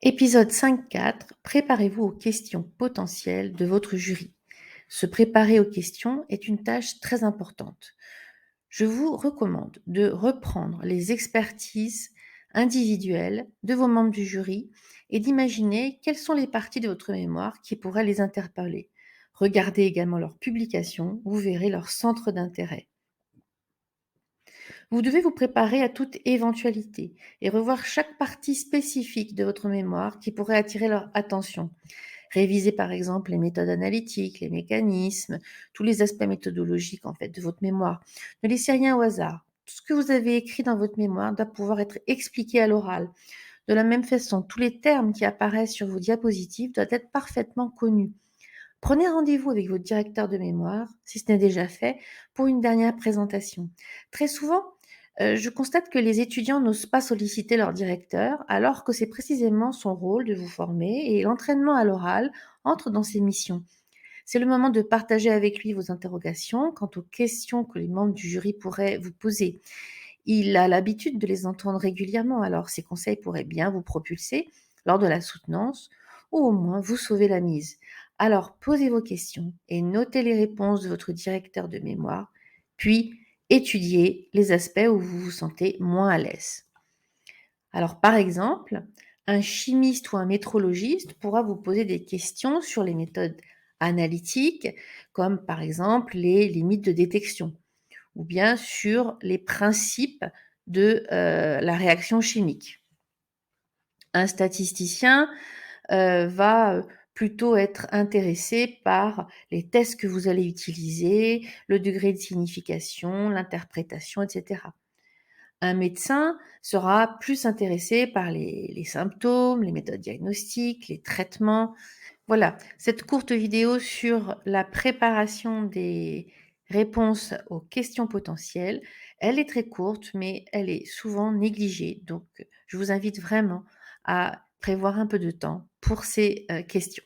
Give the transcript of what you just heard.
Épisode 5.4. Préparez-vous aux questions potentielles de votre jury. Se préparer aux questions est une tâche très importante. Je vous recommande de reprendre les expertises individuelles de vos membres du jury et d'imaginer quelles sont les parties de votre mémoire qui pourraient les interpeller. Regardez également leurs publications, vous verrez leur centre d'intérêt. Vous devez vous préparer à toute éventualité et revoir chaque partie spécifique de votre mémoire qui pourrait attirer leur attention. Révisez par exemple les méthodes analytiques, les mécanismes, tous les aspects méthodologiques en fait de votre mémoire. Ne laissez rien au hasard. Tout ce que vous avez écrit dans votre mémoire doit pouvoir être expliqué à l'oral. De la même façon, tous les termes qui apparaissent sur vos diapositives doivent être parfaitement connus. Prenez rendez-vous avec votre directeur de mémoire, si ce n'est déjà fait, pour une dernière présentation. Très souvent, je constate que les étudiants n'osent pas solliciter leur directeur, alors que c'est précisément son rôle de vous former et l'entraînement à l'oral entre dans ses missions. C'est le moment de partager avec lui vos interrogations quant aux questions que les membres du jury pourraient vous poser. Il a l'habitude de les entendre régulièrement, alors ses conseils pourraient bien vous propulser lors de la soutenance ou au moins vous sauver la mise. Alors posez vos questions et notez les réponses de votre directeur de mémoire, puis étudiez les aspects où vous vous sentez moins à l'aise. Alors par exemple, un chimiste ou un métrologiste pourra vous poser des questions sur les méthodes analytiques, comme par exemple les limites de détection ou bien sur les principes de la réaction chimique. Un statisticien va plutôt être intéressé par les tests que vous allez utiliser, le degré de signification, l'interprétation, etc. Un médecin sera plus intéressé par les symptômes, les méthodes diagnostiques, les traitements. Voilà, cette courte vidéo sur la préparation des réponses aux questions potentielles, elle est très courte, mais elle est souvent négligée. Donc, je vous invite vraiment à prévoir un peu de temps pour ces questions.